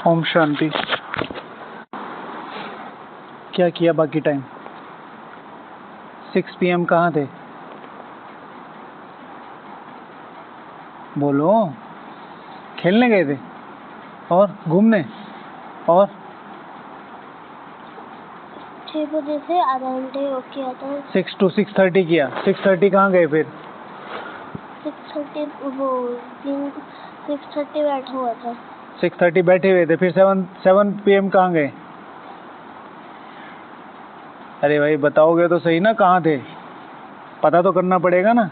ओम शांति। क्या किया बाकी टाइम? 6 PM कहाँ थे? बोलो। खेलने गए थे और घूमने और 6 बजे से आधा घंटे योग किया था। 6 to 6:30 किया। 6:30 कहाँ गए फिर? 6:30 वो 6:30 बैठा हुआ था। 6:30 बैठे हुए थे, फिर 7 PM कहाँ गए? अरे भाई बताओगे तो सही ना, कहाँ थे? पता तो करना पड़ेगा ना।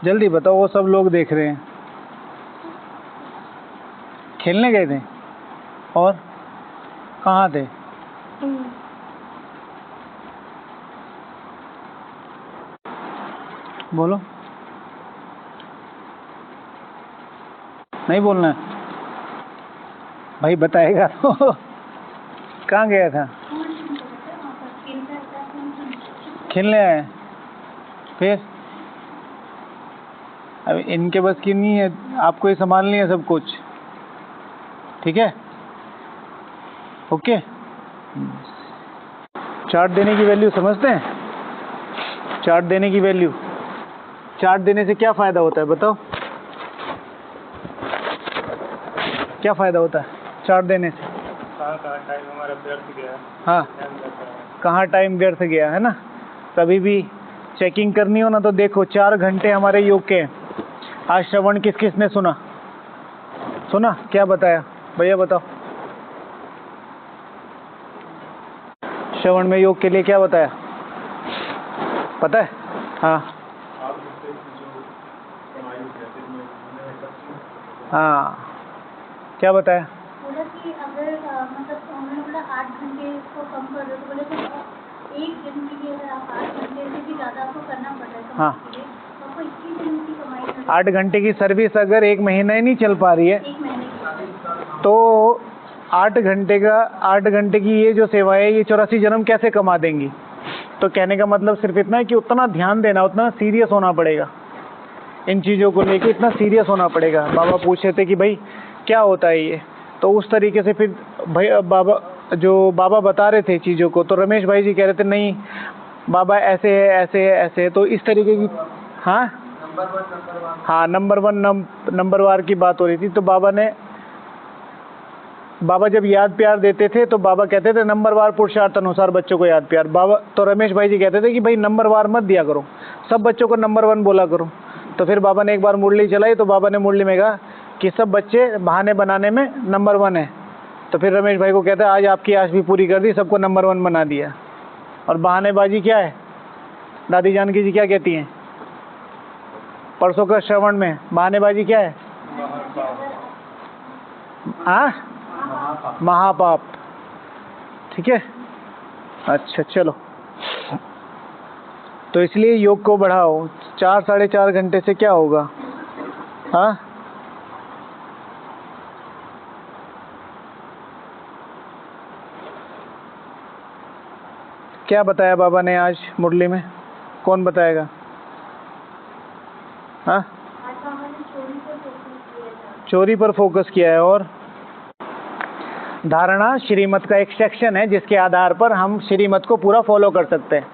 जल्दी बताओ, वो सब लोग देख रहे हैं। खेलने गए थे और कहाँ थे? बोलो। नहीं बोलना है भाई, बताएगा तो। कहाँ गया था? खेलने आए। फिर अब इनके बस की नहीं है, आपको ही संभालनी है सब कुछ। ठीक है, ओके। चार्ट देने की वैल्यू समझते हैं? चार्ट देने की वैल्यू, चार्ट देने से क्या फ़ायदा होता है बताओ? क्या फ़ायदा होता है चार्ट देने से? कहाँ टाइम हमारा व्यर्थ गया। हाँ, कहाँ टाइम व्यर्थ गया है ना। कभी भी चेकिंग करनी हो ना तो देखो, 4 घंटे हमारे योग के। आज श्रवण किस किस ने सुना? सुना? क्या बताया भैया बताओ? श्रवण में योग के लिए क्या बताया पता है? हाँ हाँ, क्या बताया? बोला कि अगर मतलब उन्होंने बोला 8 घंटे को कम कर दो, तो बोले तो 1 दिन के लिए अगर आप 8 घंटे से भी ज़्यादा आपको करना पड़ रहा है हाँ, तो आपको 21 दिन की कमाई 8 घंटे की सर्विस अगर 1 महीना ही नहीं चल पा रही है 1 महीने की, तो 8 घंटे की ये जो सेवा है, ये 84 जन्म कैसे कमा देंगी? तो कहने का मतलब सिर्फ इतना है कि उतना ध्यान देना, उतना सीरियस होना पड़ेगा इन चीज़ों को लेके, इतना सीरियस होना पड़ेगा। बाबा पूछ रहे थे कि भाई क्या होता है ये, तो उस तरीके से फिर भाई बाबा बता रहे थे चीज़ों को, तो रमेश भाई जी कह रहे थे नहीं बाबा ऐसे है ऐसे है ऐसे है, तो इस तरीके की। हाँ हाँ, नंबर वार की बात हो रही थी। तो बाबा जब याद प्यार देते थे तो बाबा कहते थे नंबरवार पुरुषार्थ अनुसार बच्चों को याद प्यार। बाबा तो रमेश भाई जी कहते थे कि भाई नंबरवार मत दिया करो, सब बच्चों को नंबर 1 बोला करो। तो फिर बाबा ने एक बार मुरली चलाई, तो बाबा ने मुरली में कहा कि सब बच्चे बहाने बनाने में नंबर 1 है। तो फिर रमेश भाई को कहते हैं आज आपकी आश भी पूरी कर दी, सबको नंबर 1 बना दिया। और बहानेबाजी क्या है? दादी जानकी जी क्या कहती हैं परसों का श्रवण में? बहानेबाजी क्या है? महापाप। ठीक है, अच्छा चलो। तो इसलिए योग को बढ़ाओ। 4 साढ़े 4 घंटे से क्या होगा? हाँ, क्या बताया बाबा ने आज मुरली में? कौन बताएगा? हाँ, चोरी पर फोकस किया है। और धारणा श्रीमत का एक सेक्शन है जिसके आधार पर हम श्रीमत को पूरा फॉलो कर सकते हैं।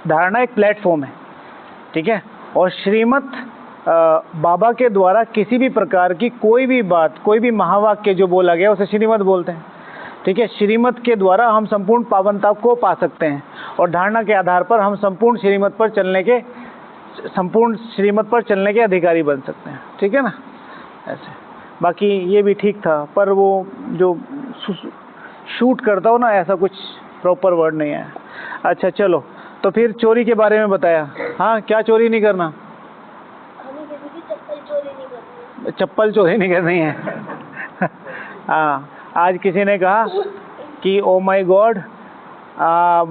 धारणा एक प्लेटफॉर्म है, ठीक है। और श्रीमत बाबा के द्वारा किसी भी प्रकार की कोई भी बात, कोई भी महावाक्य जो बोला गया उसे श्रीमत बोलते हैं, ठीक है। श्रीमत के द्वारा हम संपूर्ण पावनता को पा सकते हैं और धारणा के आधार पर हम संपूर्ण श्रीमत पर चलने के अधिकारी बन सकते हैं, ठीक है ना। ऐसे बाकी ये भी ठीक था, पर वो जो शूट करता हो ना, ऐसा कुछ प्रॉपर वर्ड नहीं है। अच्छा चलो, तो फिर चोरी के बारे में बताया। हाँ, क्या चोरी नहीं करना? चप्पल चोरी नहीं करनी है। हाँ, आज किसी ने कहा कि ओ माय गॉड,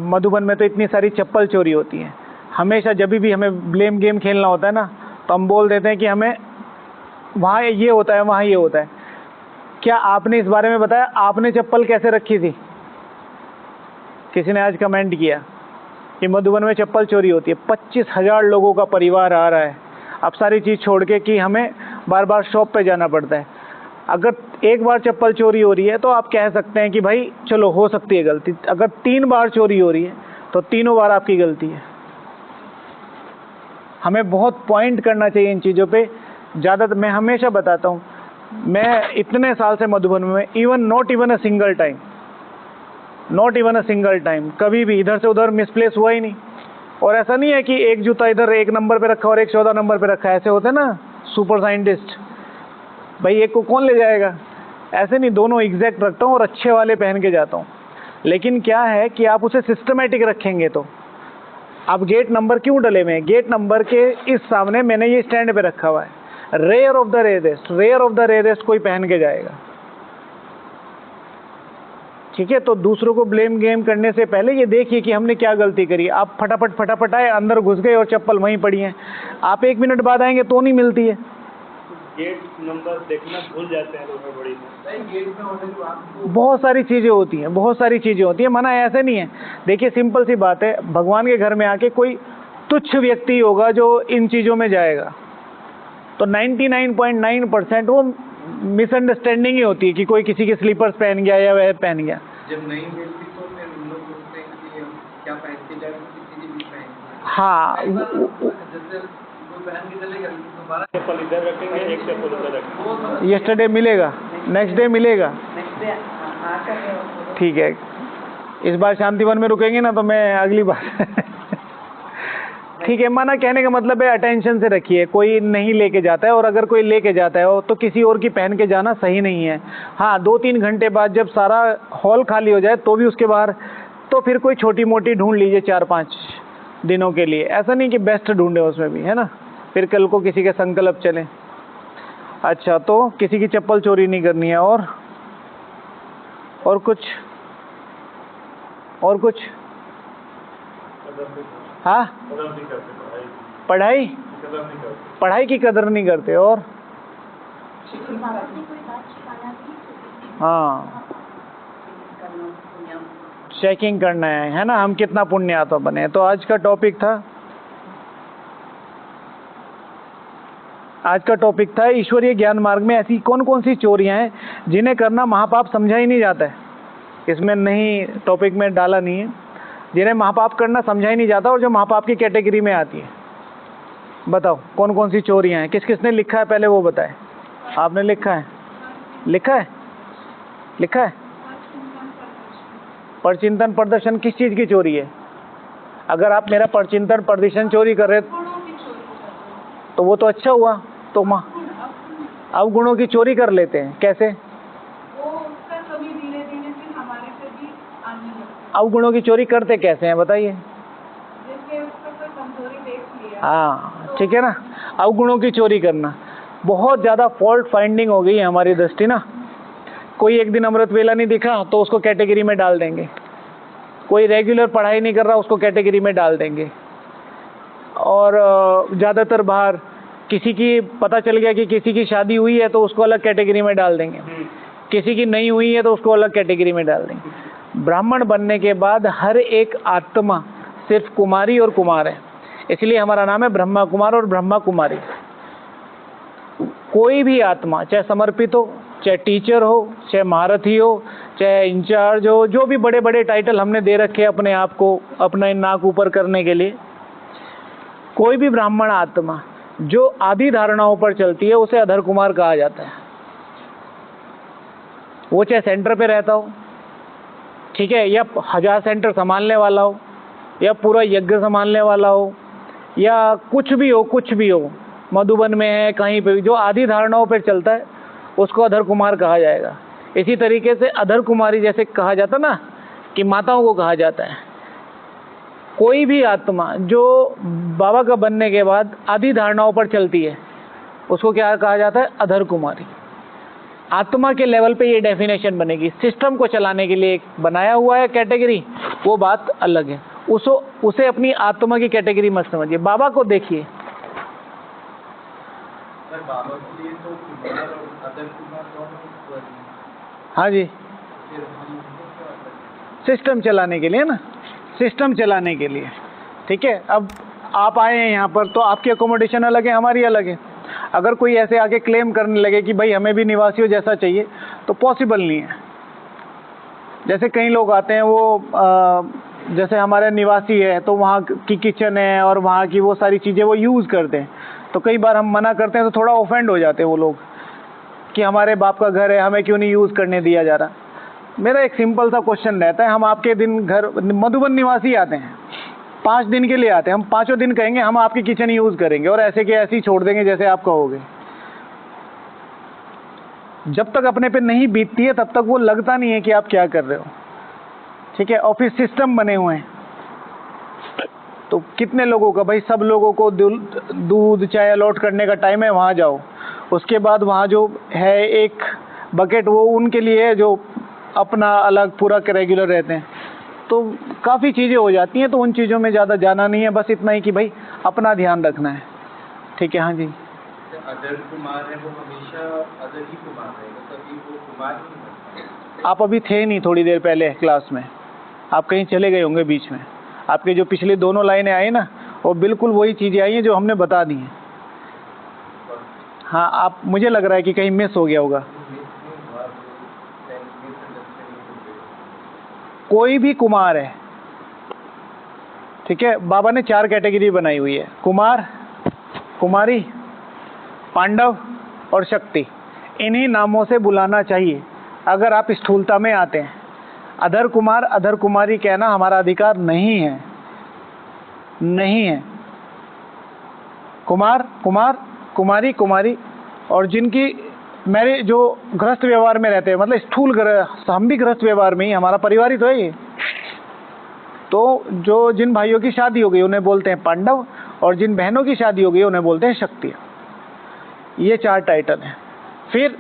मधुबन में तो इतनी सारी चप्पल चोरी होती है। हमेशा जब भी हमें ब्लेम गेम खेलना होता है ना, तो हम बोल देते हैं कि हमें वहाँ ये होता है, वहाँ ये होता है। क्या आपने इस बारे में बताया आपने चप्पल कैसे रखी थी? किसी ने आज कमेंट किया कि मधुबन में चप्पल चोरी होती है। 25,000 लोगों का परिवार आ रहा है। अब सारी चीज़ छोड़ के कि हमें बार बार शॉप पे जाना पड़ता है। अगर एक बार चप्पल चोरी हो रही है तो आप कह सकते हैं कि भाई चलो हो सकती है गलती। अगर 3 बार चोरी हो रही है तो तीनों बार आपकी गलती है। हमें बहुत पॉइंट करना चाहिए इन चीज़ों पे। ज़्यादातर मैं हमेशा बताता हूँ, मैं इतने साल से मधुबन में not even a single time कभी भी इधर से उधर मिसप्लेस हुआ ही नहीं। और ऐसा नहीं है कि एक जूता इधर 1 नंबर पे रखा और एक 14 नंबर पे रखा है, ऐसे होते हैं ना सुपर साइंटिस्ट, भाई एक को कौन ले जाएगा, ऐसे नहीं, दोनों एग्जैक्ट रखता हूँ और अच्छे वाले पहन के जाता हूँ। लेकिन क्या है कि आप उसे सिस्टमेटिक रखेंगे तो आप गेट नंबर क्यों डले हुए हैं, गेट नंबर के इस सामने मैंने ये स्टैंड पे रखा हुआ है, रेयर ऑफ द रेयरेस्ट कोई पहन के जाएगा। ठीक है, तो दूसरों को ब्लेम गेम करने से पहले ये देखिए कि हमने क्या गलती करी। आप फटाफट आए, अंदर घुस गए और चप्पल वहीं पड़ी है, आप 1 मिनट बाद आएंगे तो नहीं मिलती है। गेट नंबर देखना भूल जाते हैं लोग बड़ी गेट में होने के बाद बहुत सारी चीज़ें होती हैं, मना ऐसे नहीं है। देखिए सिंपल सी बात है, भगवान के घर में आके कोई तुच्छ व्यक्ति होगा जो इन चीज़ों में जाएगा, तो 99.9% वो मिसअंडरस्टैंडिंग ही होती है कि कोई किसी के स्लीपर्स पहन गया या वह पहन गया। जब नहीं मिलती तो फिर हम लोग सोचते हैं कि क्या पहन के जाए, किसी भी पहन। हाँ, जैसे कोई पहन के चलेगा दोबारा चप्पल इधर रखेंगे, एक चप्पल उधर रखेंगे, यस्टरडे मिलेगा, नेक्स्ट डे मिलेगा, ठीक है। इस बार शांतिवन में रुकेंगे ना तो मैं अगली बार ठीक है, माना कहने का मतलब है अटेंशन से रखिए, कोई नहीं लेके जाता है, और अगर कोई लेके जाता है तो किसी और की पहन के जाना सही नहीं है। हाँ, 2-3 घंटे बाद जब सारा हॉल खाली हो जाए तो भी उसके बाहर तो फिर कोई छोटी मोटी ढूंढ लीजिए 4-5 दिनों के लिए, ऐसा नहीं कि बेस्ट ढूंढे उसमें भी, है ना, फिर कल को किसी के संकल्प चले। अच्छा, तो किसी की चप्पल चोरी नहीं करनी है, और कुछ हाँ, पढ़ाई की कदर नहीं करते, और हाँ, चेकिंग करना है ना, हम कितना पुण्य आत्मा बने। तो आज का टॉपिक था ईश्वरीय ज्ञान मार्ग में ऐसी कौन कौन सी चोरियां हैं जिन्हें करना महापाप समझा ही नहीं जाता है। इसमें नहीं, टॉपिक में डाला नहीं है, जिन्हें महापाप करना समझा ही नहीं जाता और जो महापाप की कैटेगरी में आती है। बताओ कौन कौन सी चोरियां हैं, किस किसने लिखा है, पहले वो बताए। आपने लिखा है परचिंतन प्रदर्शन किस चीज़ की चोरी है? अगर आप मेरा परचिंतन प्रदर्शन चोरी कर रहे तो वो तो अच्छा हुआ, तो अवगुणों की चोरी कर लेते हैं, कैसे? अवगुणों की चोरी करते कैसे हैं बताइए? हाँ, ठीक है ना, अवगुणों की चोरी करना बहुत ज़्यादा फॉल्ट फाइंडिंग हो गई है हमारी दृष्टि ना। कोई एक दिन अमृत वेला नहीं दिखा तो उसको कैटेगरी में डाल देंगे, कोई रेगुलर पढ़ाई नहीं कर रहा उसको कैटेगरी में डाल देंगे, और ज़्यादातर बाहर किसी की पता चल गया कि किसी की शादी हुई है तो उसको अलग कैटेगरी में डाल देंगे, किसी की नहीं हुई है तो उसको अलग कैटेगरी में डाल देंगे। ब्राह्मण बनने के बाद हर एक आत्मा सिर्फ कुमारी और कुमार है, इसलिए हमारा नाम है ब्रह्मा कुमार और ब्रह्मा कुमारी। कोई भी आत्मा, चाहे समर्पित हो, चाहे टीचर हो, चाहे महारथी हो, चाहे इंचार्ज हो, जो भी बड़े बड़े टाइटल हमने दे रखे अपने आप को अपना नाक ऊपर करने के लिए, कोई भी ब्राह्मण आत्मा जो आदि धारणाओं पर चलती है उसे अधर कुमार कहा जाता है। वो चाहे सेंटर पे रहता हो, ठीक है, या 1000 सेंटर संभालने वाला हो, या पूरा यज्ञ संभालने वाला हो, या कुछ भी हो, मधुबन में है कहीं पे भी, जो आदि धारणाओं पर चलता है उसको अधर कुमार कहा जाएगा। इसी तरीके से अधर कुमारी जैसे कहा जाता ना कि माताओं को कहा जाता है। कोई भी आत्मा जो बाबा का बनने के बाद आदि धारणाओं पर चलती है उसको क्या कहा जाता है? अधर कुमारी। आत्मा के लेवल पे ये डेफिनेशन बनेगी, सिस्टम को चलाने के लिए बनाया हुआ है कैटेगरी, वो बात अलग है। उसे अपनी आत्मा की कैटेगरी मत समझिए। बाबा को देखिए, बाबा के लिए तो कुमार और अदर कुमार दोनों, हाँ जी, सिस्टम चलाने के लिए ना, सिस्टम चलाने के लिए, ठीक है। अब आप आए हैं यहाँ पर तो आपकी अकोमोडेशन अलग है, हमारी अलग है। अगर कोई ऐसे आके क्लेम करने लगे कि भाई हमें भी निवासियों जैसा चाहिए, तो पॉसिबल नहीं है। जैसे कई लोग आते हैं, वो जैसे हमारे निवासी है तो वहाँ की किचन है और वहाँ की वो सारी चीज़ें वो यूज़ करते हैं, तो कई बार हम मना करते हैं तो थोड़ा ऑफेंड हो जाते हैं वो लोग कि हमारे बाप का घर है, हमें क्यों नहीं यूज़ करने दिया जा रहा। मेरा एक सिंपल सा क्वेश्चन रहता है, हम आपके दिन घर मधुबन निवासी आते हैं, 5 दिन के लिए आते हैं, हम 5 दिन कहेंगे हम आपकी किचन यूज़ करेंगे और ऐसे के ऐसे ही छोड़ देंगे जैसे आप कहोगे। जब तक अपने पे नहीं बीतती है तब तक वो लगता नहीं है कि आप क्या कर रहे हो। ठीक है, ऑफिस सिस्टम बने हुए हैं, तो कितने लोगों का, भाई सब लोगों को दूध चाय अलॉट करने का टाइम है, वहाँ जाओ। उसके बाद वहाँ जो है एक बकेट वो उनके लिए है जो अपना अलग पूरा रेगुलर रहते हैं, तो काफ़ी चीज़ें हो जाती हैं। तो उन चीज़ों में ज़्यादा जाना नहीं है, बस इतना ही कि भाई अपना ध्यान रखना है। ठीक है, हाँ जी। अदर कुमार है वो हमेशा अदर ही कुमार रहेगा, कभी वो कुमार नहीं बनता। आप अभी थे नहीं, थोड़ी देर पहले क्लास में आप कहीं चले गए होंगे बीच में। आपके जो पिछले दोनों लाइनें आई ना, वो बिल्कुल वही चीज़ें आई हैं जो हमने बता दी हैं। हाँ, आप, मुझे लग रहा है कि कहीं मिस हो गया होगा। कोई भी कुमार है, ठीक है। बाबा ने 4 कैटेगरी बनाई हुई है, कुमार, कुमारी, पांडव और शक्ति। इन्हीं नामों से बुलाना चाहिए अगर आप स्थूलता में आते हैं। अधर कुमार, अधर कुमारी कहना हमारा अधिकार नहीं है, नहीं है। कुमार, कुमार, कुमारी, कुमारी, और जिनकी मेरे जो गृहस्थ व्यवहार में रहते हैं, मतलब स्थूल गृह, हम भी गृहस्थ व्यवहार में ही, हमारा परिवार ही तो है ये। तो जो जिन भाइयों की शादी हो गई उन्हें बोलते हैं पांडव, और जिन बहनों की शादी हो गई उन्हें बोलते हैं शक्ति। ये 4 टाइटल हैं। फिर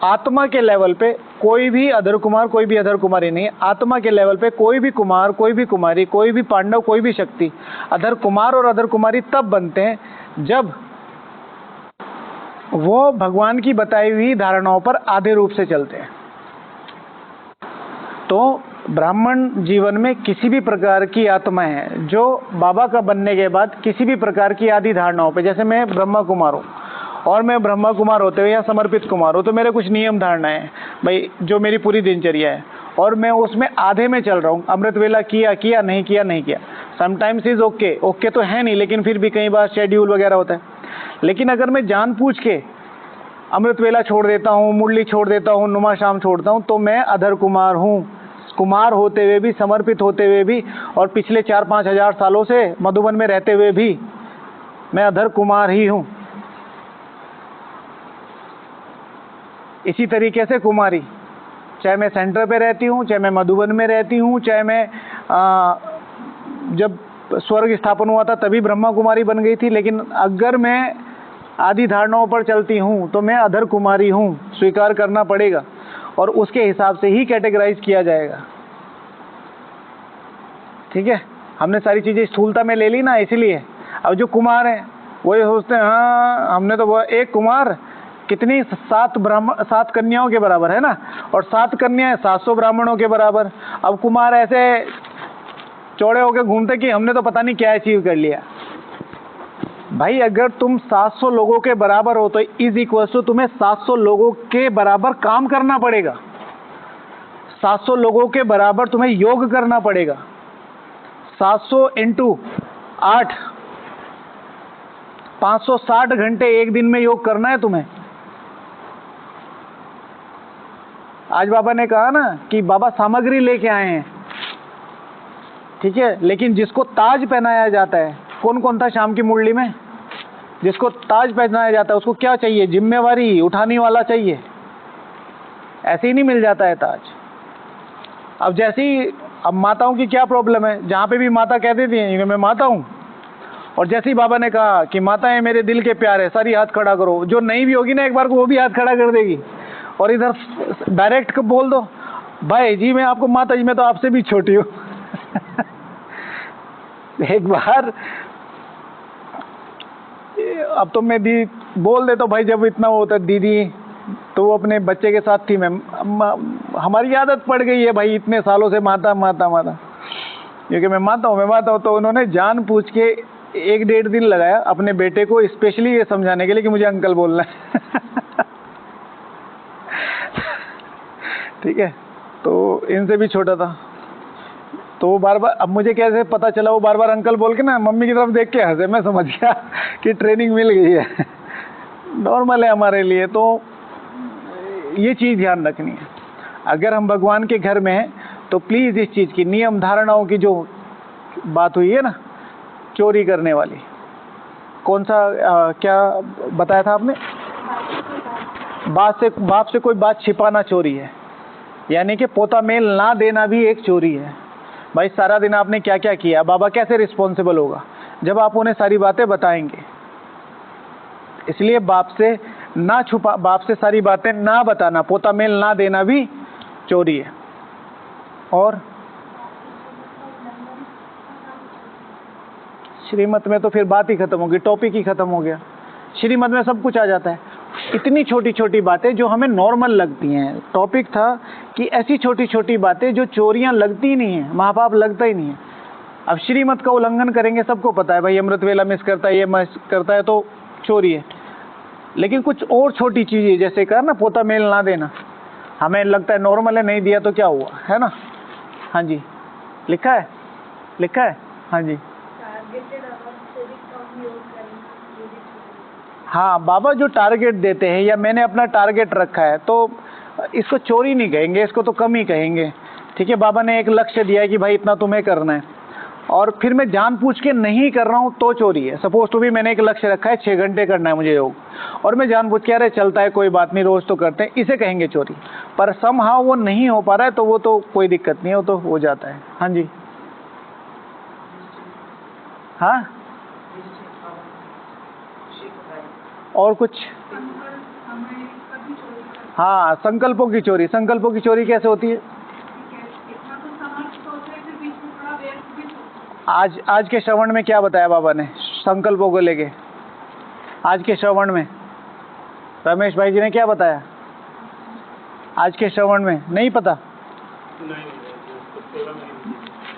आत्मा के लेवल पे कोई भी अधर कुमार, कोई भी अधर कुमारी नहीं है। आत्मा के लेवल पे कोई भी कुमार, कोई भी कुमारी, कोई भी पांडव, कोई भी शक्ति। अधर कुमार और अधर कुमारी तब बनते हैं जब वो भगवान की बताई हुई धारणाओं पर आधे रूप से चलते हैं। तो ब्राह्मण जीवन में किसी भी प्रकार की आत्मा है जो बाबा का बनने के बाद किसी भी प्रकार की आदि धारणाओं पे, जैसे मैं ब्रह्मा कुमार हूँ और मैं ब्रह्मा कुमार होते हुए या समर्पित कुमार हूँ, तो मेरे कुछ नियम धारणाएं हैं भाई, जो मेरी पूरी दिनचर्या है, और मैं उसमें आधे में चल रहा हूँ। अमृत वेला किया, किया नहीं किया, नहीं किया। समटाइम्स इज ओके, ओके तो है नहीं, लेकिन फिर भी कई बार शेड्यूल वगैरह होता है। लेकिन अगर मैं जानबूझ के अमृत वेला छोड़ देता हूँ, मुरली छोड़ देता हूँ, नुमा शाम छोड़ता हूँ, तो मैं अधर कुमार हूँ। कुमार होते हुए भी, समर्पित होते हुए भी, और पिछले 4-5 हजार सालों से मधुबन में रहते हुए भी मैं अधर कुमार ही हूँ। इसी तरीके से कुमारी, चाहे मैं सेंटर पे रहती हूँ, चाहे मैं मधुबन में रहती हूँ, चाहे मैं जब स्वर्ग स्थापन हुआ था तभी ब्रह्मा कुमारी बन गई थी, लेकिन अगर मैं आदि धारणाओं पर चलती हूँ तो मैं अधर कुमारी हूँ, स्वीकार करना पड़ेगा, और उसके हिसाब से ही कैटेगराइज किया जाएगा। ठीक है, हमने सारी चीज़ें स्थूलता में ले ली ना, इसीलिए अब जो कुमार हैं वो ये सोचते हैं हाँ हमने तो वो एक कुमार कितनी 7 कन्याओं के बराबर है ना, और 7 कन्याएं 700 ब्राह्मणों के बराबर। अब कुमार ऐसे चौड़े होके घूमते कि हमने तो पता नहीं क्या अचीव कर लिया। भाई अगर तुम 700 लोगों के बराबर हो तो इज इक्वल टू तुम्हें 700 लोगों के बराबर काम करना पड़ेगा, 700 लोगों के बराबर तुम्हें योग करना पड़ेगा। 700 इंटू 8, 560 घंटे एक दिन में योग करना है तुम्हें। आज बाबा ने कहा ना कि बाबा सामग्री लेके आए हैं, ठीक है, लेकिन जिसको ताज पहनाया जाता है, कौन कौन था शाम की मुरली में? जिसको ताज पहनाया जाता है उसको क्या चाहिए? जिम्मेवारी उठाने वाला चाहिए, ऐसे ही नहीं मिल जाता है ताज। अब जैसे ही, अब माताओं की क्या प्रॉब्लम है, जहाँ पे भी माता कह देती है मैं माता हूँ, और जैसे ही बाबा ने कहा कि माताएं मेरे दिल के प्यार है, सारी हाथ खड़ा करो, जो नहीं भी होगी ना एक बार को वो भी हाथ खड़ा कर देगी, और इधर डायरेक्ट बोल दो भाई जी मैं आपको माता जी, मैं तो आपसे भी छोटी हूँ। एक बार अब तो मैं दी बोल देता हूँ भाई, जब इतना होता है दीदी, तो वो अपने बच्चे के साथ थी, मैं हमारी आदत पड़ गई है भाई इतने सालों से माता माता माता, क्योंकि मैं माता हूँ, तो उन्होंने जानबूझ के एक डेढ़ दिन लगाया अपने बेटे को स्पेशली ये समझाने के लिए कि मुझे अंकल बोलना है। ठीक है, तो इनसे भी छोटा था, तो वो बार बार, अब मुझे कैसे पता चला, वो बार बार अंकल बोल के ना मम्मी की तरफ देख के हंसे, मैं समझ गया कि ट्रेनिंग मिल गई है। नॉर्मल है हमारे लिए। तो ये चीज़ ध्यान रखनी है, अगर हम भगवान के घर में हैं तो प्लीज़ इस चीज़ की नियम धारणाओं की जो बात हुई है ना, चोरी करने वाली, कौन सा क्या बताया था आपने, बाप से कोई बात छिपाना चोरी है, यानी कि पोता मेल ना देना भी एक चोरी है। भाई सारा दिन आपने क्या क्या किया, बाबा कैसे रिस्पॉन्सिबल होगा जब आप उन्हें सारी बातें बताएंगे। इसलिए बाप से ना छुपा, बाप से सारी बातें ना बताना, पोता मेल ना देना भी चोरी है। और श्रीमत में तो फिर बात ही खत्म होगी, टॉपिक ही खत्म हो गया। श्रीमत में सब कुछ आ जाता है, इतनी छोटी छोटी बातें जो हमें नॉर्मल लगती हैं। टॉपिक था कि ऐसी छोटी छोटी बातें जो चोरियां लगती ही नहीं है, महापाप लगता ही नहीं है। अब श्रीमत का उल्लंघन करेंगे, सबको पता है भाई अमृत वेला मिस करता है, ये मिस करता है तो चोरी है। लेकिन कुछ और छोटी चीज़ें जैसे कहा ना पोता मेल ना देना, हमें लगता है नॉर्मल है, नहीं दिया तो क्या हुआ, है ना। हाँ जी, लिखा है, लिखा है, हाँ जी। हाँ, बाबा जो टारगेट देते हैं या मैंने अपना टारगेट रखा है तो इसको चोरी नहीं कहेंगे, इसको तो कम ही कहेंगे। ठीक है, बाबा ने एक लक्ष्य दिया है कि भाई इतना तुम्हें करना है और फिर मैं जानबूझ के नहीं कर रहा हूँ तो चोरी है। सपोज टू भी मैंने एक लक्ष्य रखा है 6 घंटे करना है मुझे योग, और मैं जानबूझ के अरे चलता है कोई बात नहीं रोज तो करते हैं, इसे कहेंगे चोरी। पर समहाउ वो नहीं हो पा रहा है तो वो तो कोई दिक्कत नहीं है, वो तो हो जाता है। हाँ जी, हाँ और कुछ, हाँ संकल्पों की चोरी। संकल्पों की चोरी कैसे होती है? आज के श्रवण में क्या बताया बाबा ने संकल्पों को लेके? आज के श्रवण में रमेश भाई जी ने क्या बताया? आज के श्रवण में नहीं पता?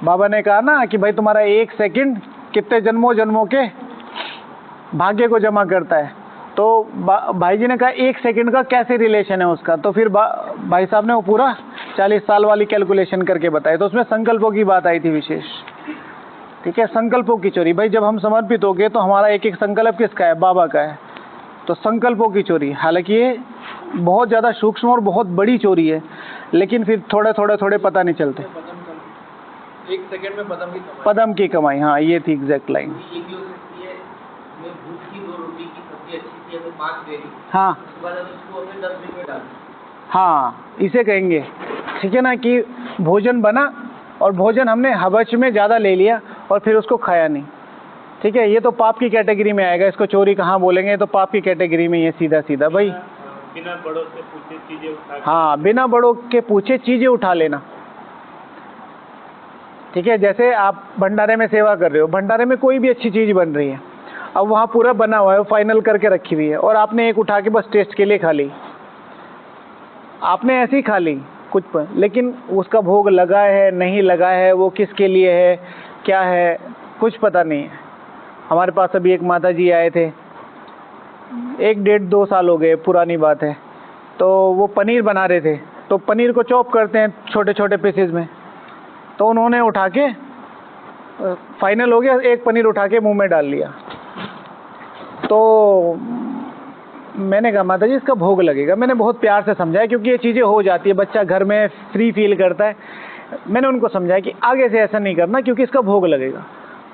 बाबा ने कहा ना कि भाई तुम्हारा 1 सेकंड कितने जन्मों जन्मों के भाग्य को जमा करता है। तो भाई जी ने कहा 1 सेकंड का कैसे रिलेशन है उसका, तो फिर भाई साहब ने वो पूरा 40 साल वाली कैलकुलेशन करके बताया। तो उसमें संकल्पों की बात आई थी विशेष। ठीक है, संकल्पों की चोरी। भाई जब हम समर्पित हो गए तो हमारा एक एक संकल्प किसका है? बाबा का है। तो संकल्पों की चोरी, हालांकि ये बहुत ज़्यादा सूक्ष्म और बहुत बड़ी चोरी है, लेकिन फिर थोड़े पता नहीं चलते। 1 सेकंड में पदम की कमाई, हाँ ये थी एग्जैक्ट लाइन। ये भी हो सकती है, मैं भूख की 2 रोटी की सब्जी अच्छी थी, हमें 5 दे दी, हाँ उसके बाद उसको हमें 10 दिन में डाल, हाँ इसे कहेंगे। ठीक है ना, कि भोजन बना और भोजन हमने हवच में ज़्यादा ले लिया और फिर उसको खाया नहीं। ठीक है, ये तो पाप की कैटेगरी में आएगा, इसको चोरी कहाँ बोलेंगे, तो पाप की कैटेगरी में ये सीधा सीधा भाई। बिना बड़ों से पूछे चीजें उठा, हाँ बिना बड़ों के पूछे चीज़ें उठा लेना। ठीक है, जैसे आप भंडारे में सेवा कर रहे हो, भंडारे में कोई भी अच्छी चीज़ बन रही है, अब वहाँ पूरा बना हुआ है, फाइनल करके रखी हुई है, और आपने एक उठा के बस टेस्ट के लिए खा ली। आपने ऐसे ही खा ली कुछ पर, लेकिन उसका भोग लगा है नहीं लगा है, वो किसके लिए है क्या है कुछ पता नहीं है। हमारे पास अभी एक माता जी आए थे, 1 डेढ़ 2 साल हो गए, पुरानी बात है। तो वो पनीर बना रहे थे, तो पनीर को चॉप करते हैं छोटे छोटे पीसेज में, तो उन्होंने उठा के फाइनल हो गया, एक पनीर उठा के मुंह में डाल लिया। तो मैंने कहा माता जी इसका भोग लगेगा। मैंने बहुत प्यार से समझाया, क्योंकि ये चीज़ें हो जाती है, बच्चा घर में फ्री फील करता है। मैंने उनको समझाया कि आगे से ऐसा नहीं करना क्योंकि इसका भोग लगेगा।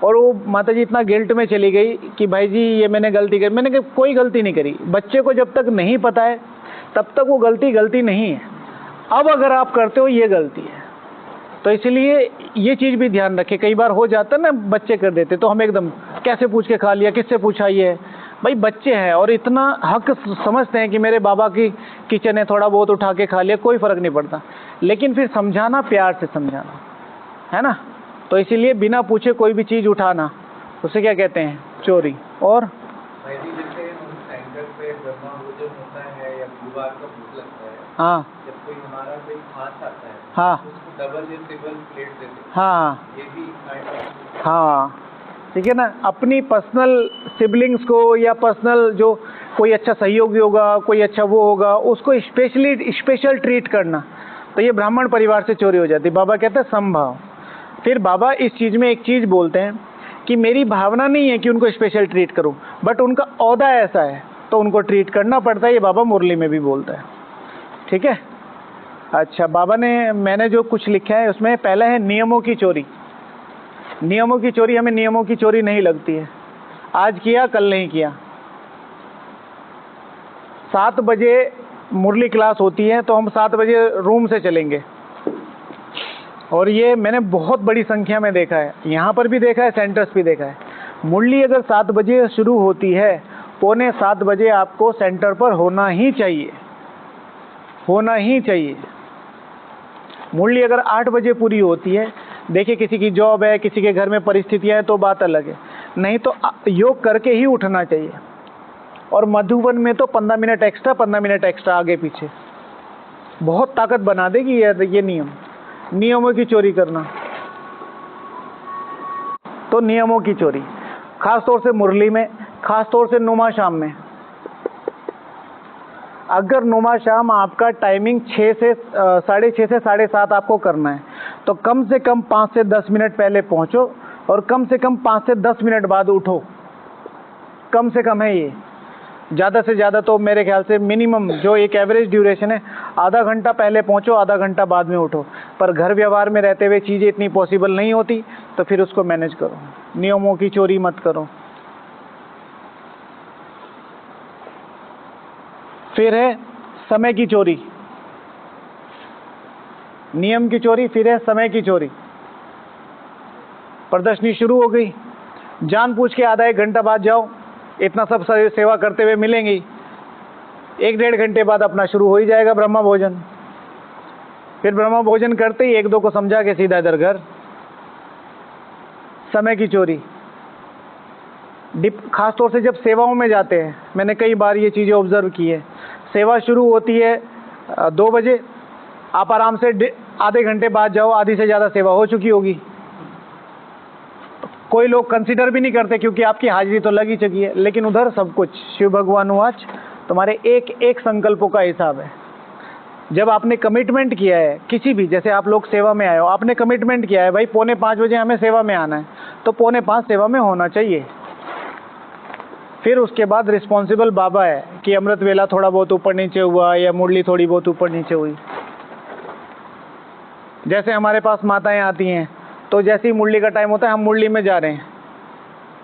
और वो माता जी इतना गिल्ट में चली गई कि भाई जी ये मैंने गलती करी। मैंने कहा कोई गलती नहीं करी, बच्चे को जब तक नहीं पता है तब तक वो गलती नहीं है। अब अगर आप करते हो ये गलती है, तो इसलिए ये चीज़ भी ध्यान रखें। कई बार हो जाता है ना, बच्चे कर देते तो हम एकदम कैसे पूछ के खा लिया, किससे पूछा, ये भाई बच्चे हैं और इतना हक समझते हैं कि मेरे बाबा की किचन है, थोड़ा बहुत उठा के खा लिया, कोई फ़र्क नहीं पड़ता। लेकिन फिर समझाना, प्यार से समझाना, है ना। तो इसीलिए बिना पूछे कोई भी चीज़ उठाना, उसे क्या कहते हैं? चोरी। और जैसे सेंटर पे ब्रह्मा भोजन होता है या गुरुवार का भोग लगता है, हाँ जब कोई हमारा कोई खास आता है, हाँ उसको डबल या ट्रिपल प्लेट देते हैं, हाँ ये भी kind of- हाँ ठीक है ना। अपनी पर्सनल सिबलिंग्स को या पर्सनल जो कोई अच्छा सहयोगी होगा, कोई अच्छा वो होगा, उसको स्पेशल ट्रीट करना, तो ये ब्राह्मण परिवार से चोरी हो जाती है। बाबा कहते हैं समभाव। फिर बाबा इस चीज़ में एक चीज़ बोलते हैं कि मेरी भावना नहीं है कि उनको स्पेशल ट्रीट करूं, बट उनका ओहदा ऐसा है तो उनको ट्रीट करना पड़ता है। ये बाबा मुरली में भी बोलता है, ठीक है। अच्छा, बाबा ने, मैंने जो कुछ लिखा है उसमें पहला है नियमों की चोरी। नियमों की चोरी, हमें नियमों की चोरी नहीं लगती है। आज किया कल नहीं किया। 7 बजे मुरली क्लास होती है तो हम 7 बजे रूम से चलेंगे, और ये मैंने बहुत बड़ी संख्या में देखा है, यहाँ पर भी देखा है, सेंटर्स भी देखा है। मुरली अगर 7 बजे शुरू होती है, पौने 7 बजे आपको सेंटर पर होना ही चाहिए, होना ही चाहिए। मुरली अगर 8 बजे पूरी होती है, देखिए किसी की जॉब है, किसी के घर में परिस्थितियाँ हैं तो बात अलग है, नहीं तो योग करके ही उठना चाहिए। और मधुबन में तो 15 मिनट एक्स्ट्रा आगे पीछे बहुत ताकत बना देगी ये नियम। नियमों की चोरी करना, तो नियमों की चोरी खास तौर से मुरली में, खास तौर से नुमा शाम में। अगर नुमा शाम आपका टाइमिंग 6 से 6:30 से 7:30 आपको करना है, तो कम से कम 5 से 10 मिनट पहले पहुंचो और कम से कम 5 से 10 मिनट बाद उठो। कम से कम है ये, ज़्यादा से ज़्यादा तो मेरे ख्याल से मिनिमम जो एक एवरेज ड्यूरेशन है, आधा घंटा पहले पहुंचो, आधा घंटा बाद में उठो। पर घर व्यवहार में रहते हुए चीज़ें इतनी पॉसिबल नहीं होती, तो फिर उसको मैनेज करो। नियमों की चोरी मत करो। फिर है समय की चोरी। नियम की चोरी, फिर है समय की चोरी। प्रदर्शनी शुरू हो गई, जानबूझ के आधा 1 घंटा बाद जाओ, इतना सब सेवा करते हुए मिलेंगी, 1-1.5 घंटे बाद अपना शुरू हो ही जाएगा ब्रह्मा भोजन। फिर ब्रह्मा भोजन करते ही 1-2 को समझा के सीधा इधर घर। समय की चोरी खास तौर से जब सेवाओं में जाते हैं, मैंने कई बार ये चीज़ें ऑब्जर्व की है। सेवा शुरू होती है 2 बजे, आप आराम से आधे घंटे बाद जाओ, आधी से ज़्यादा सेवा हो चुकी होगी। कोई लोग कंसीडर भी नहीं करते क्योंकि आपकी हाजिरी तो लग ही चुकी है, लेकिन उधर सब कुछ शिव भगवान वाच तुम्हारे एक एक संकल्पों का हिसाब है। जब आपने कमिटमेंट किया है किसी भी, जैसे आप लोग सेवा में आए हो, आपने कमिटमेंट किया है भाई 4:45 बजे हमें सेवा में आना है, तो 4:45 सेवा में होना चाहिए। फिर उसके बाद रिस्पॉन्सिबल बाबा है कि अमृत वेला थोड़ा बहुत ऊपर नीचे हुआ या मुरली थोड़ी बहुत ऊपर नीचे हुई। जैसे हमारे पास माताएं आती हैं, तो जैसे ही मुरली का टाइम होता है, हम मुरली में जा रहे हैं,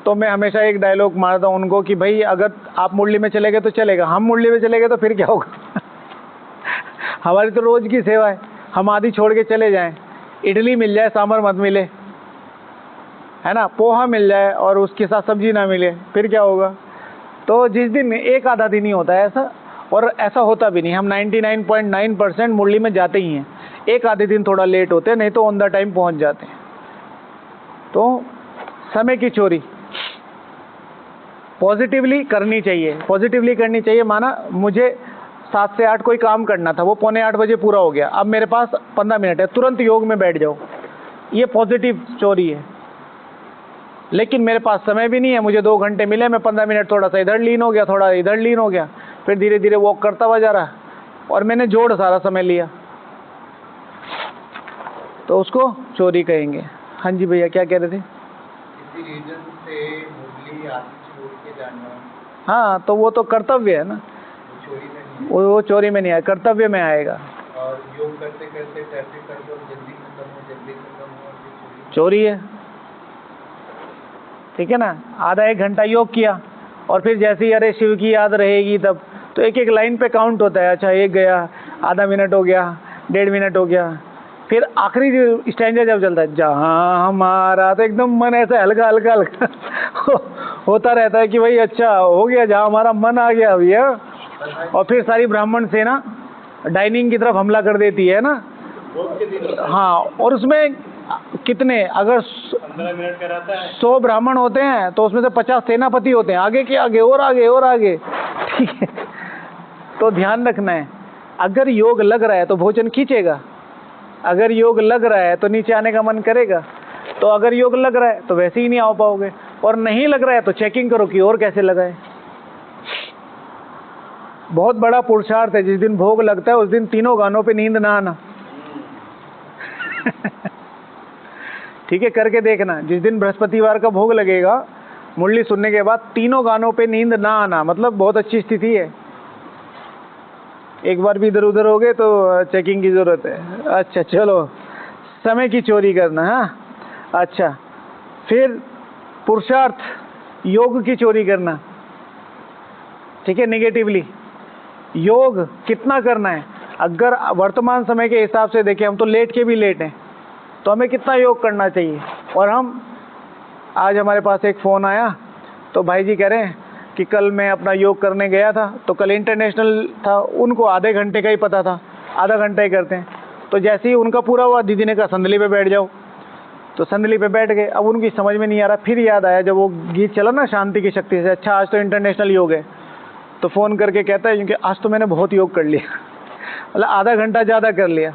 तो मैं हमेशा एक डायलॉग मारता हूँ उनको कि भाई अगर आप मुरली में चले गए तो चलेगा, हम मुरली में चले गए तो फिर क्या होगा। हमारी तो रोज़ की सेवा है, हम आधी छोड़ के चले जाएं, इडली मिल जाए सांभर मत मिले, है ना, पोहा मिल जाए और उसके साथ सब्जी ना मिले, फिर क्या होगा। तो जिस दिन एक आधा दिन ही होता है ऐसा, और ऐसा होता भी नहीं। हम 99.9% मुरली में जाते ही हैं, एक आधे दिन थोड़ा लेट होते हैं, नहीं तो ऑन द टाइम पहुंच जाते हैं। तो समय की चोरी पॉजिटिवली करनी चाहिए, पॉजिटिवली करनी चाहिए। माना मुझे 7 से 8 कोई काम करना था, वो 7:45 बजे पूरा हो गया, अब मेरे पास 15 मिनट है, तुरंत योग में बैठ जाओ, ये पॉजिटिव चोरी है। लेकिन मेरे पास समय भी नहीं है, मुझे 2 घंटे मिले, मैं 15 मिनट थोड़ा सा इधर लीन हो गया, थोड़ा इधर लीन हो गया, फिर धीरे धीरे वॉक करता हुआ जा रहा और मैंने जोड़ सारा समय लिया, तो उसको चोरी कहेंगे। हाँ जी भैया, क्या कह रहे थे? किसी रीजन से मुरली आदि छोड़ के जाना, हाँ, तो वो तो कर्तव्य है ना, चोरी में नहीं। वो चोरी में नहीं आएगा, कर्तव्य में आएगा। और योग करते करते ट्रैफिक कर दो, जल्दी खत्म हो और फिर चोरी है, ठीक है ना। आधा 1 घंटा योग किया और फिर जैसे ही अरे शिव की याद रहेगी तब, तो एक एक लाइन पे काउंट होता है। अच्छा, 1 गया, आधा मिनट हो गया, 1.5 मिनट हो गया, फिर आखिरी जो स्टैंजा जब चलता है, जहाँ हमारा, तो एकदम मन ऐसा हल्का हल्का हल्का होता रहता है कि भाई अच्छा हो गया, जहाँ हमारा मन आ गया भैया। और फिर सारी ब्राह्मण सेना डाइनिंग की तरफ हमला कर देती है ना। हाँ, और उसमें कितने, अगर 15 मिनट का रहता है, 100 ब्राह्मण होते हैं तो उसमें से 50 सेनापति होते हैं, आगे के आगे और आगे और आगे, ठीक है। तो ध्यान रखना है, अगर योग लग रहा है तो भोजन खींचेगा, अगर योग लग रहा है तो नीचे आने का मन करेगा, तो अगर योग लग रहा है तो वैसे ही नहीं आ पाओगे। और नहीं लग रहा है तो चेकिंग करो कि और कैसे लगा है। बहुत बड़ा पुरुषार्थ है, जिस दिन भोग लगता है उस दिन तीनों गानों पे नींद ना आना। ठीक है, करके देखना। जिस दिन बृहस्पतिवार का भोग लगेगा, मुरली सुनने के बाद तीनों गानों पे नींद ना आना, मतलब बहुत अच्छी स्थिति है। एक बार भी इधर उधर हो गए तो चेकिंग की जरूरत है। अच्छा चलो, समय की चोरी करना। हाँ अच्छा, फिर पुरुषार्थ योग की चोरी करना। ठीक है, नेगेटिवली योग कितना करना है? अगर वर्तमान समय के हिसाब से देखें, हम तो लेट के भी लेट हैं, तो हमें कितना योग करना चाहिए? और हम आज हमारे पास एक फ़ोन आया तो भाई जी कह रहे हैं कि कल मैं अपना योग करने गया था, तो कल इंटरनेशनल था, उनको आधे घंटे का ही पता था, आधा घंटा ही करते हैं। तो जैसे ही उनका पूरा हुआ, दीदी ने कहा संदली पे बैठ जाओ, तो संदली पे बैठ गए। अब उनकी समझ में नहीं आ रहा, फिर याद आया जब वो गीत चला ना शांति की शक्ति से, अच्छा आज तो इंटरनेशनल योग है, तो फ़ोन करके कहता है क्योंकि आज तो मैंने बहुत योग कर लिया, मतलब आधा घंटा ज़्यादा कर लिया।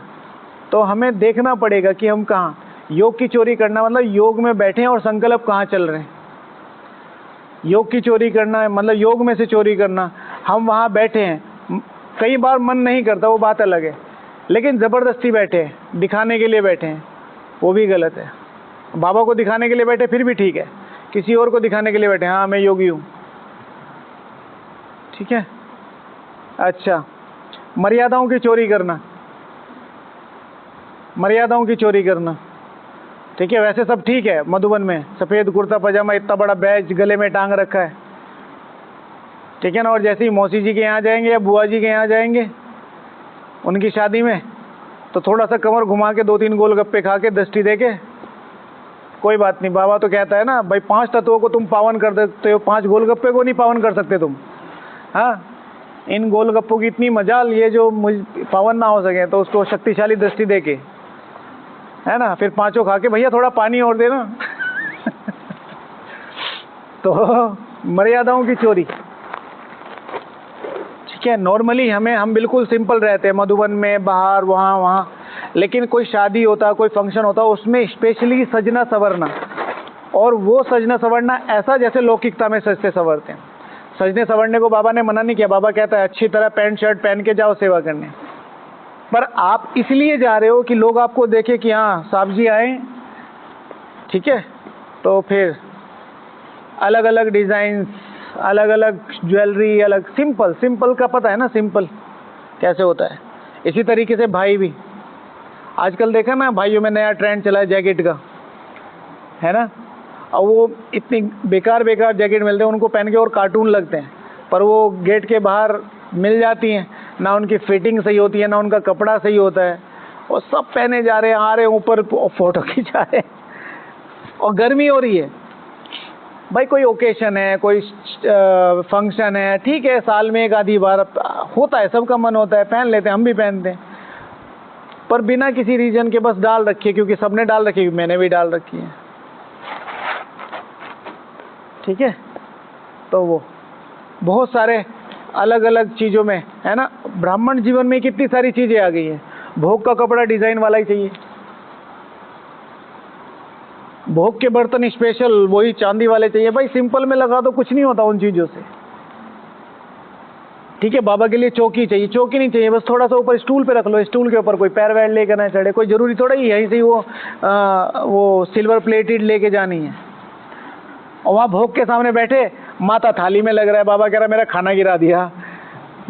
तो हमें देखना पड़ेगा कि हम कहाँ योग की चोरी करना, मतलब योग में बैठे हैं और संकल्प कहाँ चल रहे हैं। योग की चोरी करना है मतलब योग में से चोरी करना। हम वहाँ बैठे हैं, कई बार मन नहीं करता, वो बात अलग है, लेकिन ज़बरदस्ती बैठे हैं, दिखाने के लिए बैठे हैं, वो भी गलत है। बाबा को दिखाने के लिए बैठे फिर भी ठीक है, किसी और को दिखाने के लिए बैठे, हाँ मैं योगी हूँ, ठीक है। अच्छा, मर्यादाओं की चोरी करना, मर्यादाओं की चोरी करना, ठीक है। वैसे सब ठीक है, मधुबन में सफ़ेद कुर्ता पजामा, इतना बड़ा बैज गले में टांग रखा है, ठीक है ना। और जैसे ही मौसी जी के यहाँ जाएंगे या बुआ जी के यहाँ जाएंगे उनकी शादी में, तो थोड़ा सा कमर घुमा के 2-3 गोलगप्पे खा के दृष्टि दे के, कोई बात नहीं, बाबा तो कहता है ना भाई 5 तत्वों को तुम पावन कर सकते हो, 5 गोलगप्पे को नहीं पावन कर सकते तुम। हाँ, इन गोलगप्पों की इतनी मजाल, ये जो मुझ पावन ना हो सके तो उसको शक्तिशाली दृष्टि दे के, है ना, फिर 5 खा के भैया थोड़ा पानी और देना। तो मर्यादाओं की चोरी, ठीक है। नॉर्मली हम बिल्कुल सिंपल रहते हैं, मधुबन में, बाहर, वहाँ, लेकिन कोई शादी होता, कोई फंक्शन होता, उसमें स्पेशली सजना संवरना, और वो सजना संवरना ऐसा जैसे लौकिकता में सजते संवरते हैं। सजने संवरने को बाबा ने मना नहीं किया, बाबा कहता है अच्छी तरह पैंट शर्ट पहन के जाओ सेवा करने, पर आप इसलिए जा रहे हो कि लोग आपको देखें कि हाँ साहब जी आए, ठीक है। तो फिर अलग अलग डिज़ाइन, अलग अलग ज्वेलरी, अलग सिंपल का पता है ना, सिंपल कैसे होता है। इसी तरीके से भाई भी, आजकल देखा ना भाइयों में नया ट्रेंड चला है जैकेट का, है ना। और वो इतनी बेकार जैकेट मिलते हैं, उनको पहन के और कार्टून लगते हैं, पर वो गेट के बाहर मिल जाती हैं, ना उनकी फिटिंग सही होती है, ना उनका कपड़ा सही होता है, और सब पहने जा रहे हैं, आ रहे हैं ऊपर फोटो खिंचा रहे हैं, और गर्मी हो रही है। भाई कोई ओकेशन है, कोई फंक्शन है, ठीक है, साल में 1 आधी बार होता है, सबका मन होता है, पहन लेते हैं, हम भी पहनते हैं, पर बिना किसी रीजन के बस डाल रखी है, क्योंकि सबने डाल रखी है, मैंने भी डाल रखी है, ठीक है। तो वो बहुत सारे अलग अलग चीज़ों में, है ना। ब्राह्मण जीवन में कितनी सारी चीज़ें आ गई हैं। भोग का कपड़ा डिज़ाइन वाला ही चाहिए, भोग के बर्तन स्पेशल वही चांदी वाले चाहिए। भाई सिंपल में लगा दो, कुछ नहीं होता उन चीज़ों से, ठीक है। बाबा के लिए चौकी चाहिए, चौकी नहीं चाहिए, बस थोड़ा सा ऊपर स्टूल पे रख लो, स्टूल के ऊपर कोई पैर वैर लेकर ना चढ़े, कोई ज़रूरी थोड़ा ही यहीं से वो सिल्वर प्लेटेड लेके जानी है। और वहाँ भोग के सामने बैठे, माता थाली में लग रहा है, बाबा कह रहा है मेरा खाना गिरा दिया,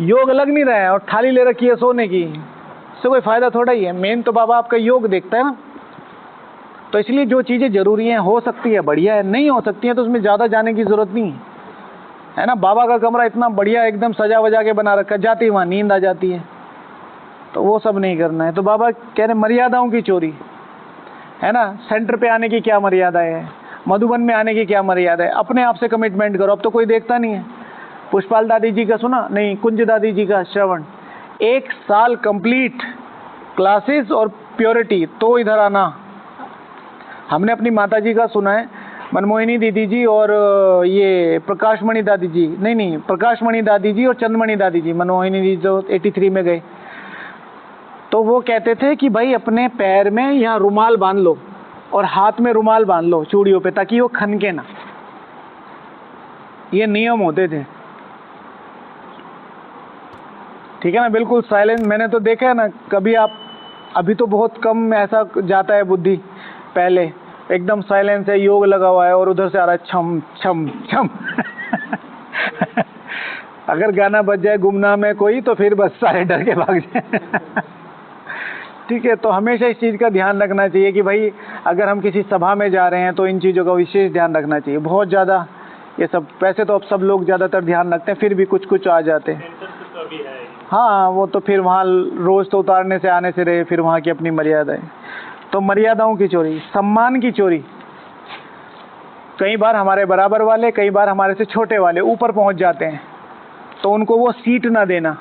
योग लग नहीं रहा है, और थाली ले रखी है सोने की, इससे कोई फ़ायदा थोड़ा ही है। मेन तो बाबा आपका योग देखता है ना। तो इसलिए जो चीज़ें ज़रूरी हैं, हो सकती है बढ़िया है, नहीं हो सकती है तो उसमें ज़्यादा जाने की ज़रूरत नहीं है ना। बाबा का कमरा इतना बढ़िया एकदम सजा वजा के बना रखा, जाती वहाँ नींद आ जाती है, तो वो सब नहीं करना है। तो बाबा कह रहे मर्यादाओं की चोरी, है ना। सेंटर पे आने की क्या मर्यादा है, मधुबन में आने की क्या मर्यादा है, अपने आप से कमिटमेंट करो। अब तो कोई देखता नहीं है। पुष्पाल दादी जी का सुना नहीं, कुंज दादी जी का श्रवण, 1 साल कंप्लीट क्लासेस और प्योरिटी, तो इधर आना। हमने अपनी माता जी का सुना है, मनमोहिनी दीदी जी और ये प्रकाशमणि दादी जी, नहीं प्रकाशमणि दादी जी और चंद्रमणि दादी जी, मनमोहिनी जी जो 83 में गए, तो वो कहते थे कि भाई अपने पैर में यहाँ रुमाल बांध लो और हाथ में रुमाल बांध लो चूड़ियों पे, ताकि वो खनके ना। ये नियम होते थे, ठीक है ना, बिल्कुल साइलेंट। मैंने तो देखा है ना, कभी आप, अभी तो बहुत कम ऐसा जाता है बुद्धि, पहले एकदम साइलेंस है, योग लगा हुआ है और उधर से आ रहा है छम छम छम अगर गाना बज जाए गुमनाम में कोई, तो फिर बस सारे डर के भाग जाए ठीक है, तो हमेशा इस चीज़ का ध्यान रखना चाहिए कि भाई अगर हम किसी सभा में जा रहे हैं तो इन चीज़ों का विशेष ध्यान रखना चाहिए। बहुत ज़्यादा ये सब, वैसे तो अब सब लोग ज़्यादातर ध्यान रखते हैं, फिर भी कुछ कुछ आ जाते हैं। सेंटर तो अभी है ही। हाँ, वो तो फिर वहाँ रोज़ तो उतारने से आने से रहे, फिर वहाँ की अपनी मर्यादाएं। तो मर्यादाओं की चोरी, सम्मान की चोरी, कई बार हमारे बराबर वाले, कई बार हमारे से छोटे वाले ऊपर पहुँच जाते हैं, तो उनको वो सीट ना देना,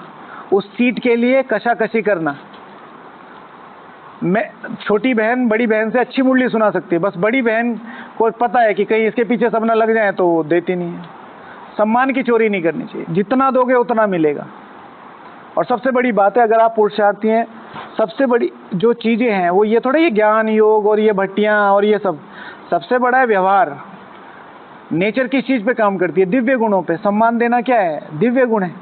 उस सीट के लिए कशाकशी करना। मैं, छोटी बहन बड़ी बहन से अच्छी मुरली सुना सकती है, बस बड़ी बहन को पता है कि कहीं इसके पीछे सब ना लग जाए, तो वो देती नहीं है। सम्मान की चोरी नहीं करनी चाहिए, जितना दोगे उतना मिलेगा। और सबसे बड़ी बात है, अगर आप पुरुषार्थी हैं, सबसे बड़ी जो चीज़ें हैं वो ये थोड़ा ये ज्ञान योग और ये भट्टियाँ और ये सब, सबसे बड़ा है व्यवहार। नेचर किस चीज़ पे काम करती है? दिव्य गुणों पे। सम्मान देना क्या है? दिव्य गुण है।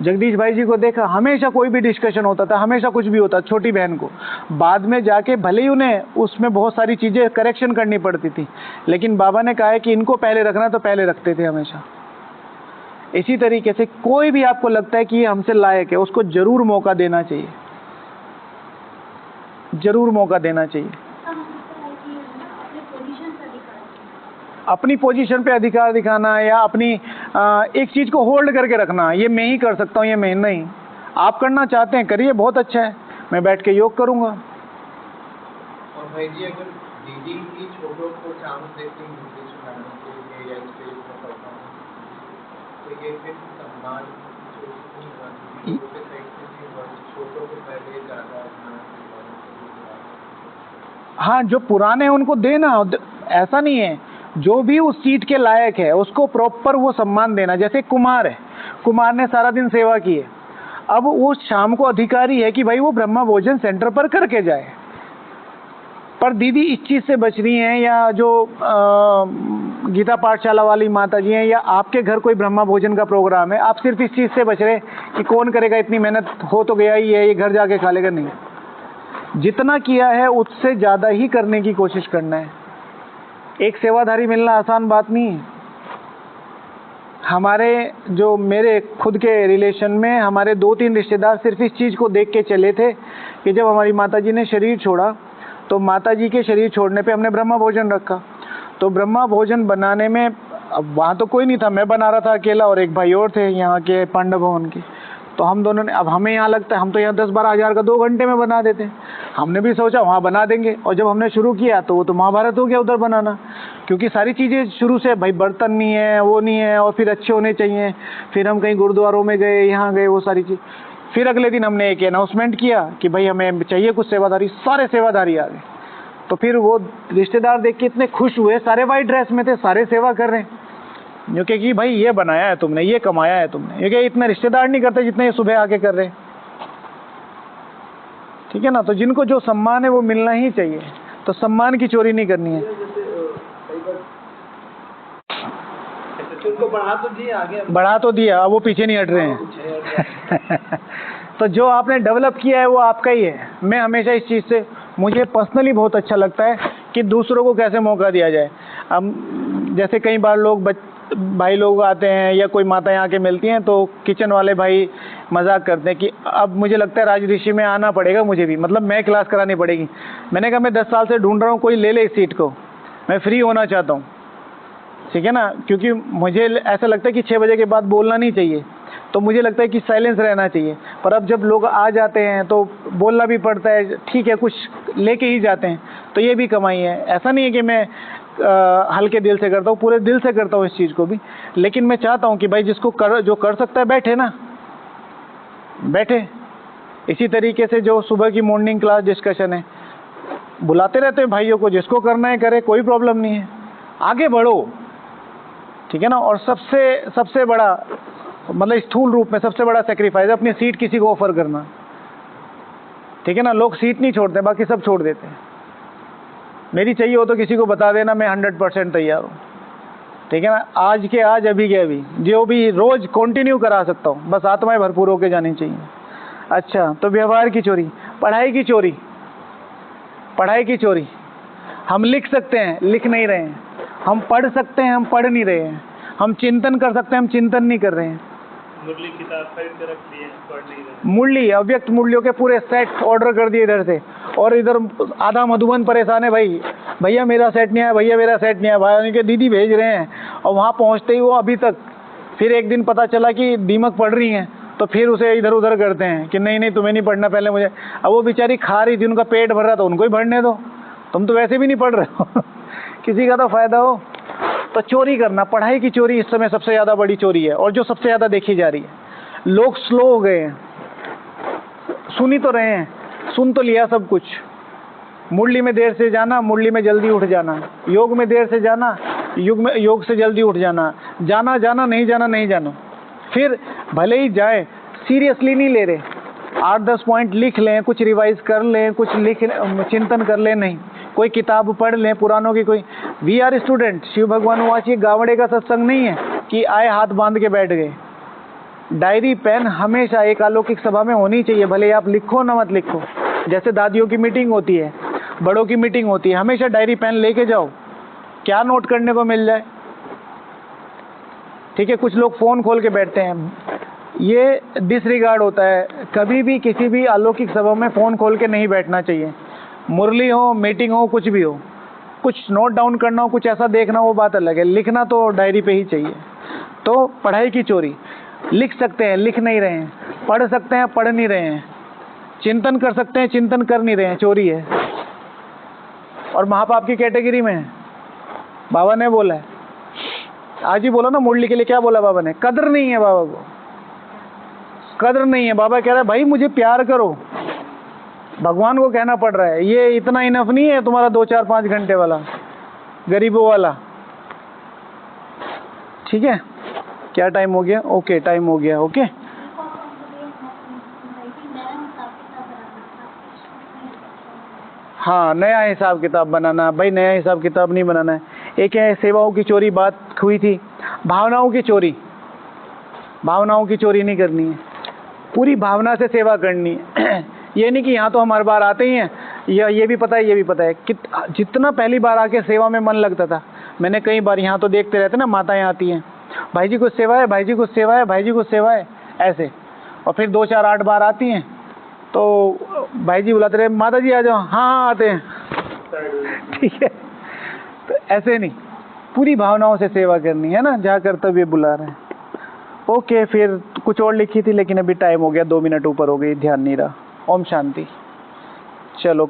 जगदीश भाई जी को देखा, हमेशा कोई भी डिस्कशन होता था, हमेशा कुछ भी होता, छोटी बहन को बाद में जाके भले ही उन्हें उसमें बहुत सारी चीज़ें करेक्शन करनी पड़ती थी, लेकिन बाबा ने कहा है कि इनको पहले रखना, तो पहले रखते थे हमेशा। इसी तरीके से कोई भी आपको लगता है कि ये हमसे लायक है, उसको जरूर मौका देना चाहिए, जरूर मौका देना चाहिए। अपनी पोजीशन पे अधिकार दिखाना या अपनी एक चीज़ को होल्ड करके रखना, ये मैं ही कर सकता हूँ, ये मैं नहीं। आप करना चाहते हैं करिए, बहुत अच्छा है, मैं बैठ के योग करूँगा। और भाई जी, अगर दीदी की छोटों को चांस देती हैं मुझे सुनाने के लिए या स्टेज पर परफॉर्मेंस, तो ये फिर सम्मान जो छोटों को पहले ज़्यादा। हाँ, जो पुराने हैं उनको देना, ऐसा नहीं है, जो भी उस सीट के लायक है उसको प्रॉपर वो सम्मान देना। जैसे कुमार है, कुमार ने सारा दिन सेवा की है, अब वो शाम को अधिकारी है कि भाई वो ब्रह्मा भोजन सेंटर पर करके जाए। पर दीदी इस चीज़ से बच रही हैं, या जो गीता पाठशाला वाली माता जी हैं, या आपके घर कोई ब्रह्मा भोजन का प्रोग्राम है, आप सिर्फ इस चीज़ से बच रहे कि कौन करेगा, इतनी मेहनत हो तो गया ही है, ये घर जाके खा लेगा। नहीं, जितना किया है उससे ज़्यादा ही करने की कोशिश करना है। एक सेवाधारी मिलना आसान बात नहीं है। हमारे जो मेरे खुद के रिलेशन में हमारे 2-3 रिश्तेदार सिर्फ इस चीज़ को देख के चले थे कि जब हमारी माताजी ने शरीर छोड़ा, तो माताजी के शरीर छोड़ने पे हमने ब्रह्मा भोजन रखा। तो ब्रह्मा भोजन बनाने में, अब वहाँ तो कोई नहीं था, मैं बना रहा था अकेला और एक भाई और थे यहाँ के पांडव भवन के। तो हम दोनों ने, अब हमें यहाँ लगता है हम तो यहाँ 10-12 हज़ार का 2 घंटे में बना देते हैं, हमने भी सोचा वहाँ बना देंगे। और जब हमने शुरू किया तो वो तो महाभारत हो गया उधर बनाना, क्योंकि सारी चीज़ें शुरू से, भाई बर्तन नहीं है, वो नहीं है, और फिर अच्छे होने चाहिए। फिर हम कहीं गुरुद्वारों में गए, यहाँ गए, वो सारी चीज़। फिर अगले दिन हमने एक अनाउंसमेंट किया कि भाई हमें चाहिए कुछ सेवाधारी, सारे सेवाधारी आ गए। तो फिर वो रिश्तेदार देख के इतने खुश हुए, सारे वाइट ड्रेस में थे, सारे सेवा कर रहे हैं, जो कि भाई ये बनाया है तुमने, ये कमाया है तुमने। ये क्या इतने रिश्तेदार नहीं करते जितने ये सुबह आके कर रहे हैं, ठीक है ना। तो जिनको जो सम्मान है वो मिलना ही चाहिए, तो सम्मान की चोरी नहीं करनी है। उनको बढ़ा तो दिया, आगे बढ़ा तो दिया, अब वो पीछे नहीं हट रहे हैं तो जो आपने डेवलप किया है वो आपका ही है। मैं हमेशा इस चीज़ से, मुझे पर्सनली बहुत अच्छा लगता है कि दूसरों को कैसे मौका दिया जाए। अब जैसे कई बार लोग भाई लोग आते हैं या कोई माताएं आके मिलती हैं, तो किचन वाले भाई मजाक करते हैं कि अब मुझे लगता है राज ऋषि में आना पड़ेगा मुझे भी, मतलब मैं क्लास करानी पड़ेगी। मैंने कहा मैं 10 साल से ढूंढ रहा हूँ, कोई ले ले इस सीट को, मैं फ्री होना चाहता हूँ, ठीक है ना। क्योंकि मुझे ऐसा लगता है कि 6 बजे के बाद बोलना नहीं चाहिए, तो मुझे लगता है कि साइलेंस रहना चाहिए। पर अब जब लोग आ जाते हैं तो बोलना भी पड़ता है, ठीक है, कुछ लेके ही जाते हैं, तो ये भी कमाई है। ऐसा नहीं है कि मैं हल्के दिल से करता हूँ, पूरे दिल से करता हूँ इस चीज़ को भी। लेकिन मैं चाहता हूँ कि भाई जिसको जो कर सकता है बैठे ना, बैठे। इसी तरीके से जो सुबह की मॉर्निंग क्लास डिस्कशन है, बुलाते रहते हैं भाइयों को, जिसको करना है करे, कोई प्रॉब्लम नहीं है, आगे बढ़ो, ठीक है ना। और सबसे बड़ा, मतलब स्थूल रूप में सबसे बड़ा सेक्रीफाइस है अपनी सीट किसी को ऑफर करना, ठीक है ना। लोग सीट नहीं छोड़ते, बाकी सब छोड़ देते हैं। मेरी चाहिए हो तो किसी को बता देना, मैं 100% तैयार हूँ, ठीक है ना, आज के आज, अभी के अभी, जो भी रोज कंटिन्यू करा सकता हूँ, बस आत्माएं भरपूर होके जानी चाहिए। अच्छा, तो व्यवहार की चोरी, पढ़ाई की चोरी, पढ़ाई की चोरी, हम लिख सकते हैं, लिख नहीं रहे हैं, हम पढ़ सकते हैं, हम पढ़ नहीं रहे हैं, हम चिंतन कर सकते हैं, हम चिंतन नहीं कर रहे हैं। मुरली किताब खरीद के रख ली है, पढ़ नहीं रहे। मुरली, अव्यक्त मूल्यों के पूरे सेट ऑर्डर कर दिए इधर से, और इधर आधा मधुबन परेशान है, भाई भैया मेरा सेट नहीं आया, भैया मेरा सेट नहीं आया, भाई के दीदी भेज रहे हैं, और वहाँ पहुँचते ही वो अभी तक, फिर एक दिन पता चला कि दीमक पढ़ रही हैं, तो फिर उसे इधर उधर करते हैं कि नहीं नहीं तुम्हें नहीं पढ़ना, पहले मुझे। अब वो बेचारी खा रही थी, उनका पेट भर रहा था, उनको ही भरने दो, तुम तो वैसे भी नहीं पढ़ रहे हो किसी का तो फायदा हो। तो चोरी करना, पढ़ाई की चोरी इस समय सबसे ज़्यादा बड़ी चोरी है, और जो सबसे ज़्यादा देखी जा रही है। लोग स्लो हो गए हैं, सुन ही तो रहे हैं, सुन तो लिया सब कुछ। मुरली में देर से जाना, मुरली में जल्दी उठ जाना, योग में देर से जाना, योग से जल्दी उठ जाना, जाना जाना, नहीं जाना नहीं जाना। फिर भले ही जाए, सीरियसली नहीं ले रहे, 8-10 पॉइंट लिख लें, कुछ रिवाइज कर लें, कुछ चिंतन कर लें, नहीं, कोई किताब पढ़ लें पुरानों की कोई। वी आर स्टूडेंट, शिव भगवान वाच, ये गावड़े का सत्संग नहीं है कि आए हाथ बांध के बैठ गए। डायरी पेन हमेशा एक अलौकिक सभा में होनी चाहिए, भले आप लिखो ना मत लिखो। जैसे दादियों की मीटिंग होती है, बड़ों की मीटिंग होती है, हमेशा डायरी पेन लेके जाओ, क्या नोट करने को मिल जाए। ठीक है, कुछ लोग फ़ोन खोल के बैठते हैं, ये डिसरिगार्ड होता है। कभी भी किसी भी अलौकिक सभा में फ़ोन खोल के नहीं बैठना चाहिए। मुरली हो, मीटिंग हो, कुछ भी हो, कुछ नोट डाउन करना हो, कुछ ऐसा देखना, वो बात अलग है, लिखना तो डायरी पे ही चाहिए। तो पढ़ाई की चोरी, लिख सकते हैं, लिख नहीं रहे हैं, पढ़ सकते हैं, पढ़ नहीं रहे हैं, चिंतन कर सकते हैं, चिंतन कर नहीं रहे हैं, चोरी है। और महापाप की कैटेगरी में है, बाबा ने बोला है, आज ही बोला ना मुरली के लिए, क्या बोला बाबा ने, कदर नहीं है बाबा को, कदर नहीं है। बाबा कह रहा है भाई मुझे प्यार करो, भगवान को कहना पड़ रहा है, ये इतना इनफ नहीं है तुम्हारा 2-4-5 घंटे वाला, गरीबों वाला। ठीक है, क्या टाइम हो गया? ओके, टाइम हो गया, ओके। हाँ, नया हिसाब किताब बनाना भाई, नया हिसाब किताब नहीं बनाना है। एक है सेवाओं की चोरी, बात हुई थी। भावनाओं की चोरी, भावनाओं की चोरी नहीं करनी है, पूरी भावना से सेवा करनी है। ये नहीं कि यहाँ तो हम हर बार आते ही हैं, ये भी पता है, ये भी पता है कि जितना पहली बार आके सेवा में मन लगता था, मैंने कई बार, यहाँ तो देखते रहते ना, माताएं आती हैं, भाई जी कुछ सेवा है, भाई जी कुछ सेवा है, भाई जी कुछ सेवा है, ऐसे। और फिर 2-4-8 बार आती हैं तो भाई जी बुलाते रहे, माता जी आ जाओ, हाँ आते हैं। ठीक है, तो ऐसे नहीं, पूरी भावनाओं से सेवा करनी है ना, जहाँ कर्तव्य बुला रहे हैं। ओके, फिर कुछ और लिखी थी लेकिन अभी टाइम हो गया, 2 मिनट ऊपर हो गई, ध्यान नहीं रहा। ओम शांति। चलो।